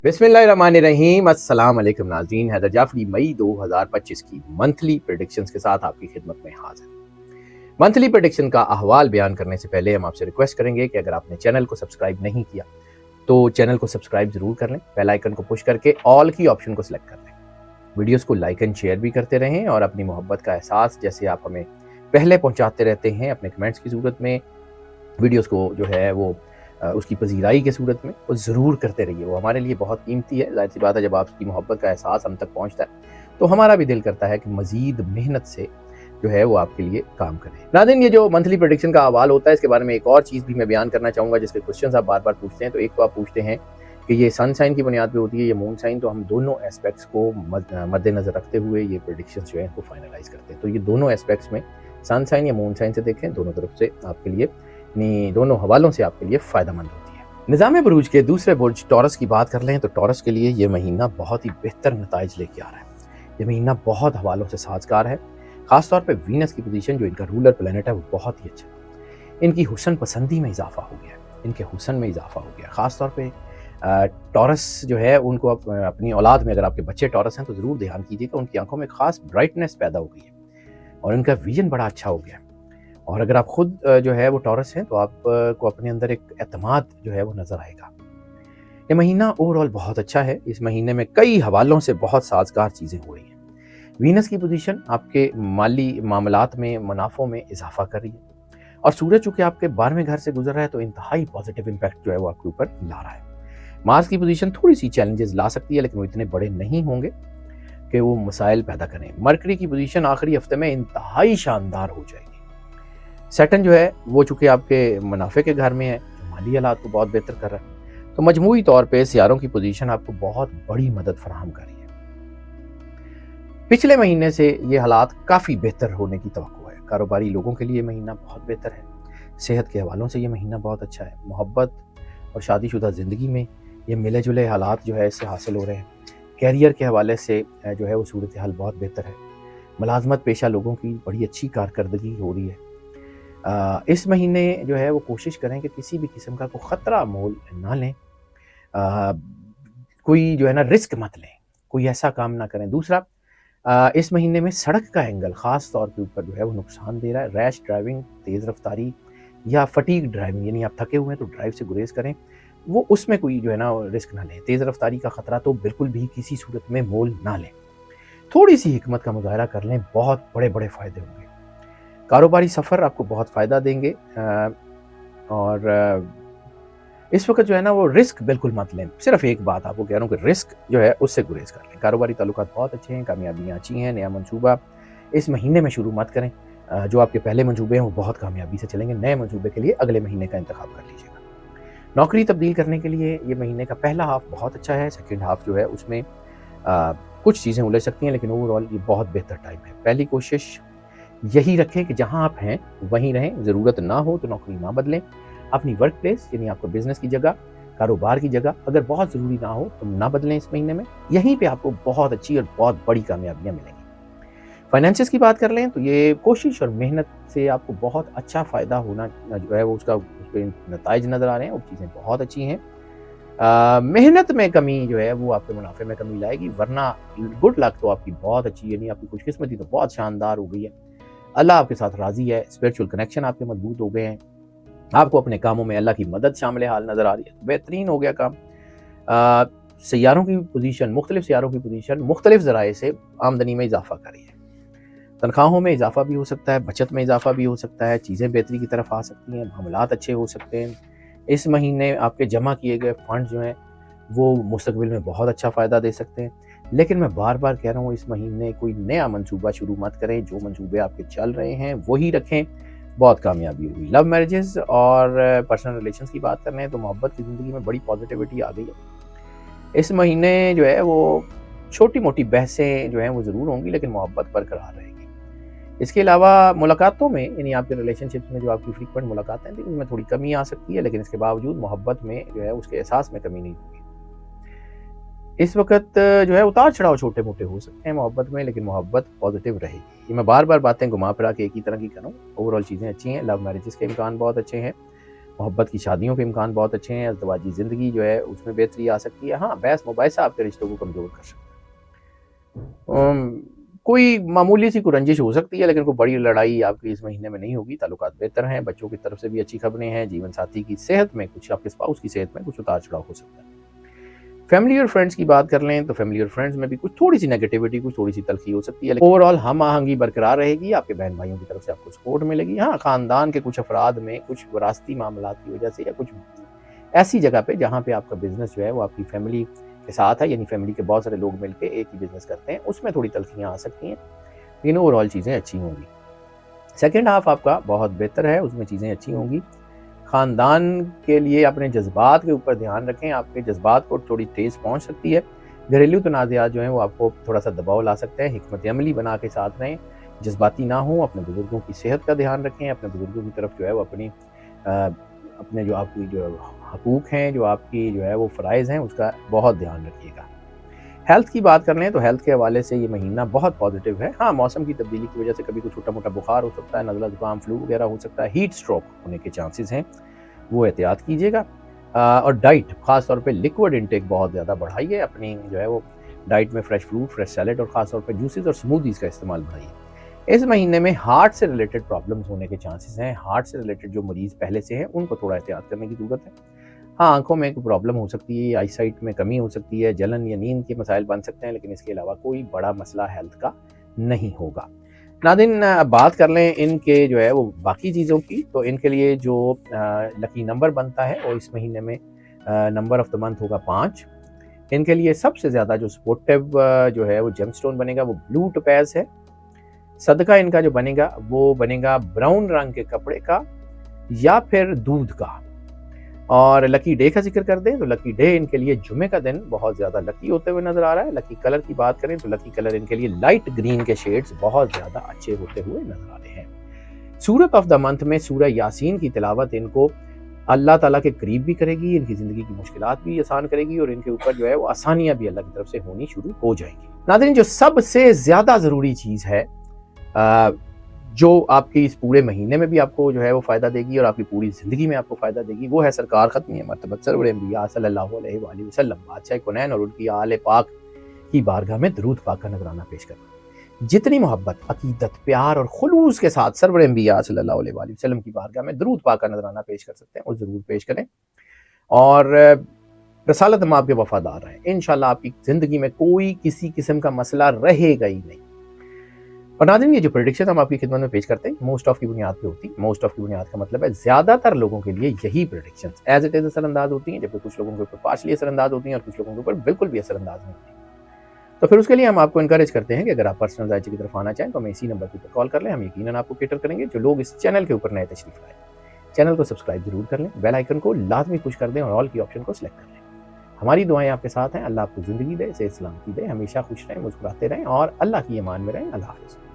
बिस्मिल्लाहिर्रहमानिर्रहीम। अस्सलाम वालेकुम नाज़रीन। हैदर जाफरी मई 2025 की मंथली प्रेडिक्शंस के साथ आपकी खिदमत में हाजिर। मंथली प्रेडिक्शन का अहवाल बयान करने से पहले हम आपसे रिक्वेस्ट करेंगे कि अगर आपने चैनल को सब्सक्राइब नहीं किया तो चैनल को सब्सक्राइब जरूर कर लें। बेल आइकन को पुश करके ऑल की ऑप्शन को सिलेक्ट कर लें। वीडियोस को लाइक एंड शेयर भी करते रहें और अपनी मोहब्बत का एहसास जैसे आप हमें पहले पहुंचाते रहते हैं अपने कमेंट्स की सूरत में, वीडियोस को जो है वो उसकी पजीराई के सूरत में वो ज़रूर करते रहिए। वो हमारे लिए बहुत कीमती है। ज़ाहिर सी बात है, जब आपकी मोहब्बत का एहसास हम तक पहुंचता है तो हमारा भी दिल करता है कि मज़ीद मेहनत से जो है वो आपके लिए काम करें। नाज़रीन, ये जो मंथली प्रेडिक्शन का अहवाल होता है इसके बारे में एक और चीज़ भी मैं बयान करना चाहूँगा, जिसके क्वेश्चंस आप बार बार पूछते हैं। तो एक तो आप पूछते हैं कि ये सन साइन की बुनियाद पे होती है, ये मून साइन। तो हम दोनों एस्पेक्ट्स को मद्देनज़र रखते हुए ये प्रेडिक्शन जो है वो फाइनलाइज करते हैं। तो ये दोनों एस्पेक्ट्स में सन साइन या मून साइन से देखें, दोनों तरफ से आपके लिए, दोनों हवालों से आपके लिए फ़ायदेमंद होती है। निज़ाम बुरूज के दूसरे बुर्ज टॉरस की बात कर लें तो टॉरस के लिए ये महीना बहुत ही बेहतर नताइज लेके आ रहा है। ये महीना बहुत हवालों से साजगार है। ख़ासतौर पर वीनस की पोजीशन, जो इनका रूलर प्लैनेट है, वो बहुत ही अच्छा है। इनकी हुस्न पसंदी में इजाफा हो गया, इनके हुस्न में इजाफा हो गया। ख़ासतौर पर टॉरस जो है उनको अपनी औलाद में, अगर आपके बच्चे टॉरस हैं तो ज़रूर ध्यान कीजिएगा, उनकी आंखों में ख़ास ब्राइटनेस पैदा हो गई है और उनका विजन बड़ा अच्छा हो गया। और अगर आप खुद जो है वो टॉरस हैं तो आपको अपने अंदर एक एतमाद जो है वो नज़र आएगा। ये महीना ओवरऑल बहुत अच्छा है। इस महीने में कई हवालों से बहुत साजगार चीज़ें हो रही हैं। वीनस की पोजीशन आपके माली मामलात में, मुनाफों में इजाफा कर रही है और सूरज चूँकि आपके 12वें घर से गुजर रहा है तो इंतहाई पॉजिटिव इम्पैक्ट जो है वो आपके ऊपर ला रहा है। मार्स की पोजीशन थोड़ी सी चैलेंजेस ला सकती है, लेकिन वो इतने बड़े नहीं होंगे कि वो मसाइल पैदा करें। मरकरी की पोजीशन आखिरी हफ्ते में इंतहाई शानदार हो जाएगी। सैटर्न जो है वो चूंकि आपके मुनाफे के घर में है, जो माली हालात को बहुत बेहतर कर रहा है। तो मजमूई तौर पे सियारों की पोजीशन आपको बहुत बड़ी मदद फराहम कर रही है। पिछले महीने से ये हालात काफ़ी बेहतर होने की तवक्को है। कारोबारी लोगों के लिए महीना बहुत बेहतर है। सेहत के हवालों से ये महीना बहुत अच्छा है। मोहब्बत और शादीशुदा ज़िंदगी में ये मिले जुले हालात जो है इससे हासिल हो रहे हैं। कैरियर के हवाले से जो है वो सूरत हाल बहुत बेहतर है। मुलाजमत पेशा लोगों की बड़ी अच्छी कारकर्दगी हो रही है। इस महीने जो है वो कोशिश करें कि किसी भी किस्म का कोई ख़तरा मोल ना लें। कोई जो है ना रिस्क मत लें, कोई ऐसा काम ना करें। दूसरा, इस महीने में सड़क का एंगल ख़ास तौर के ऊपर जो है वो नुकसान दे रहा है। रैश ड्राइविंग, तेज़ रफ्तारी या फटीग ड्राइविंग, यानी आप थके हुए हैं तो ड्राइव से गुरेज करें, वो उसमें कोई जो है ना रिस्क ना लें। तेज़ रफ्तारी का ख़तरा तो बिल्कुल भी किसी सूरत में मोल ना लें। थोड़ी सी हिकमत का मुज़ाहरा कर लें, बहुत बड़े बड़े फ़ायदे होंगे। कारोबारी सफ़र आपको बहुत फ़ायदा देंगे और इस वक्त जो है ना वो रिस्क बिल्कुल मत लें। सिर्फ एक बात आपको कह रहा हूँ कि रिस्क जो है उससे गुरेज कर लें। कारोबारी ताल्लुकात बहुत अच्छे हैं, कामयाबियाँ अच्छी हैं। नया मंसूबा इस महीने में शुरू मत करें। जो आपके पहले मंसूबे हैं वो बहुत कामयाबी से चलेंगे। नए मंसूबे के लिए अगले महीने का इंतखाब कर लीजिएगा। नौकरी तब्दील करने के लिए ये महीने का पहला हाफ बहुत अच्छा है। सेकेंड हाफ जो है उसमें कुछ चीज़ें उलझ सकती हैं, लेकिन ओवरऑल ये बहुत बेहतर टाइम है। पहली कोशिश यही रखें कि जहां आप हैं वहीं रहें। ज़रूरत ना हो तो नौकरी ना बदलें। अपनी वर्क प्लेस, यानी आपको बिजनेस की जगह, कारोबार की जगह अगर बहुत ज़रूरी ना हो तो ना बदलें इस महीने में। यहीं पे आपको बहुत अच्छी और बहुत बड़ी कामयाबियां मिलेंगी। फाइनेंसिस की बात कर लें तो ये कोशिश और मेहनत से आपको बहुत अच्छा फ़ायदा होना जो है वो उसके नताइज नज़र आ रहे हैं। वो चीज़ें बहुत अच्छी हैं। मेहनत में कमी जो है वो आपके मुनाफे में कमी लाएगी, वरना गुड लक तो आपकी बहुत अच्छी, यानी आपकी खुशकिस्मती तो बहुत शानदार हो गई है। अल्लाह आपके साथ राज़ी है। स्पिरिचुअल कनेक्शन आपके मजबूत हो गए हैं। आपको अपने कामों में अल्लाह की मदद शामिल हाल नज़र आ रही है। बेहतरीन हो गया काम। सैयारों की पोजीशन, मुख्तलिफ सैयारों की पोजीशन मुख्तलिफ ज़राए से आमदनी में इजाफा कर रही है। तनख्वाहों में इजाफा भी हो सकता है, बचत में इजाफा भी हो सकता है, चीज़ें बेहतरी की तरफ आ सकती हैं, मामलात अच्छे हो सकते हैं। इस महीने आपके जमा किए गए फंड जो हैं वो मुस्तकबिल में बहुत अच्छा फ़ायदा दे सकते हैं। लेकिन मैं बार बार कह रहा हूँ, इस महीने कोई नया मंसूबा शुरू मत करें। जो मंसूबे आपके चल रहे हैं वही रखें, बहुत कामयाबी होगी। लव मैरिजेस और पर्सनल रिलेशंस की बात कर रहे हैं तो मोहब्बत की ज़िंदगी में बड़ी पॉजिटिविटी आ गई है। इस महीने जो है वो छोटी मोटी बहसें जो हैं वो ज़रूर होंगी, लेकिन मोहब्बत बरकरार रहेगी। इसके अलावा मुलाकातों में, यानी आपके रिलेशनशिप्स में जो आपकी फ्रीक्वेंट मुलाकातें हैं उनमें थोड़ी कमी आ सकती है, लेकिन इसके बावजूद मोहब्बत में जो है उसके एहसास में कमी नहीं होगी। इस वक्त जो है उतार चढ़ाव छोटे मोटे हो सकते हैं मोहब्बत में, लेकिन मोहब्बत पॉजिटिव रहेगी। ये मैं बार बार बातें घुमा फिरा के एक ही तरह की कर रहा हूँ। ओवरऑल चीज़ें अच्छी हैं। लव मैरिजेस के इम्कान बहुत अच्छे हैं। मोहब्बत की शादियों के इम्कान बहुत अच्छे हैं। अज़दवाजी ज़िंदगी जो है उसमें बेहतरी आ सकती है। हाँ, बहस मुबाहिसा आपके रिश्तों को कमज़ोर कर सकता है। कोई मामूली सी कोई रंजिश हो सकती है, लेकिन कोई बड़ी लड़ाई आपकी इस महीने में नहीं होगी। ताल्लुकात बेहतर हैं, बच्चों की तरफ से भी अच्छी खबरें हैं। जीवन साथी की सेहत में कुछ, आपके स्पाउस की सेहत में कुछ उतार-चढ़ाव हो सकता है। फैमिली और फ्रेंड्स की बात कर लें तो फैमिली और फ्रेंड्स में भी कुछ थोड़ी-सी नेगेटिविटी, कुछ थोड़ी-सी तल्खी हो सकती है, लेकिन ओवरऑल हम-आहंगी बरकरार रहेगी। आपके बहन-भाइयों की तरफ से आपको सपोर्ट मिलेगी। हाँ, ख़ानदान के कुछ अफ़राद में कुछ विरासती मामलात की वजह से या कुछ ऐसी जगह पे जहाँ पे आपका बिज़नेस जो है वो आपकी फैमिली के साथ है, यानी फैमिली के बहुत सारे लोग मिलके एक ही बिज़नेस करते हैं, उसमें थोड़ी तल्खियाँ आ सकती हैं, लेकिन ओवरऑल चीज़ें अच्छी होंगी। सेकंड हाफ आपका बहुत बेहतर है, उसमें चीज़ें अच्छी होंगी। ख़ानदान के लिए अपने जज़्बात के ऊपर ध्यान रखें, आपके जज़्बात को थोड़ी ठेस पहुँच सकती है। घरेलू तनाज़ात जो हैं वो आपको थोड़ा-सा दबाव ला सकते हैं, हिकमत अमली बना के साथ रहें, जज़्बाती ना हों, अपने बुज़ुर्गों की सेहत का ध्यान रखें, अपने बुज़ुर्गों की तरफ जो है वो अपने जो आपकी जो हकूक़ हैं, जो आपकी जो है वो फ़राइज़ हैं, उसका बहुत ध्यान रखिएगा। हेल्थ की बात कर लें तो हेल्थ के हवाले से ये महीना बहुत पॉजिटिव है। हाँ, मौसम की तब्दीली की वजह से कभी कोई छोटा-मोटा बुखार हो सकता है, नज़ला ज़ुकाम, फ्लू वगैरह हो सकता है, हीट स्ट्रोक होने के चांसेस हैं, वो एहतियात कीजिएगा। और डाइट, ख़ास तौर पे लिक्विड इंटेक बहुत ज़्यादा बढ़ाइए, अपनी जो है वो डाइट में फ्रेश फ्रूट, फ्रेश सैलेड और ख़ास तौर पे जूसेस और स्मूदीज़ का इस्तेमाल बढ़ाइए। इस महीने में हार्ट से रिलेटेड प्रॉब्लम्स होने के चांसेस हैं। हार्ट से रिलेटेड जो मरीज़ पहले से हैं, उनको थोड़ा एहतियात करने की ज़रूरत है। हाँ, आँखों में एक प्रॉब्लम हो सकती है, आईसाइट में कमी हो सकती है, जलन या नींद के मसाइल बन सकते हैं, लेकिन इसके अलावा कोई बड़ा मसला हेल्थ का नहीं होगा। नाज़रीन, बात कर लें इनके जो है वो बाकी चीज़ों की, तो इनके लिए जो लकी नंबर बनता है वो इस महीने में नंबर ऑफ द मंथ होगा 5। इनके लिए सबसे ज़्यादा जो सपोर्टिव जो है वो जेमस्टोन बनेगा वो ब्लू टोपैज़ है। सदका इनका जो बनेगा वो बनेगा ब्राउन रंग के कपड़े का या फिर दूध का। और लकी डे का जिक्र कर दें तो लकी डे इनके लिए जुमे का दिन बहुत ज़्यादा लकी होते हुए नज़र आ रहा है। लकी कलर की बात करें तो लकी कलर इनके लिए लाइट ग्रीन के शेड्स बहुत ज़्यादा अच्छे होते हुए नज़र आ रहे हैं। सूरत ऑफ द मंथ में सूरह यासीन की तिलावत इनको अल्लाह ताला के करीब भी करेगी, इनकी ज़िंदगी की मुश्किलात भी आसान करेगी और इनके ऊपर जो है वो आसानियाँ भी अल्लाह की तरफ से होनी शुरू हो जाएंगी। नाज़रीन, जो सबसे ज़्यादा ज़रूरी चीज़ है जो आपकी इस पूरे महीने में भी आपको जो है वो फ़ायदा देगी और आपकी पूरी ज़िंदगी में आपको फ़ायदा देगी, वो है सरकार ख़त्मी मरतबत सरवर अंबिया सल्लल्लाहु अलैहि वसल्लम बादशाह कुनैन और उनकी आले पाक की बारगाह में दरूद पाक का नजराना पेश करना। जितनी मोहब्बत, अकीदत, प्यार और खुलूस के साथ सरवर अंबिया सल्लल्लाहु अलैहि वसल्लम की बारगाह में दरूद पाक का नजराना पेश कर सकते हैं, वो ज़रूर पेश करें और रसालत में आपके वफादार रहें। इंशाल्लाह आपकी ज़िंदगी में कोई किसी किस्म का मसला रहेगा ही नहीं। और नाज़रीन, ये जो प्रेडिक्शन हम आपकी खिदमत में पेश करते हैं मोस्ट ऑफ की बुनियाद पे होती है। मोस्ट ऑफ की बुनियाद का मतलब है ज़्यादातर लोगों के लिए यही प्रेडिक्शन एज इट इज़ असरअंदाज होती हैं, जबकि कुछ लोगों के ऊपर पार्शली असरअंदाज होती हैं और कुछ लोगों के ऊपर बिल्कुल भी असरअंदाज नहीं होती। तो फिर उसके लिए हम आपको इनकरेज करते हैं कि अगर आप पर्सनल जायचे की तरफ आना चाहें तो हमें इसी नंबर के ऊपर कॉल कर लें, हम यकीनन आपको केटर करेंगे। जो लोग इस चैनल के ऊपर नए तशरीफ लाएं, चैनल को सब्सक्राइब जरूर कर लें, बेल आइकन को लाजमी पुश कर दें और ऑल की ऑप्शन को सिलेक्ट कर लें। हमारी दुआएं आपके साथ हैं। अल्लाह आपको ज़िंदगी दे, सेहत सलामती दे, हमेशा खुश रहें, मुस्कुराते रहें और अल्लाह की ईमान में रहें। अल्लाह हाफ़िज़।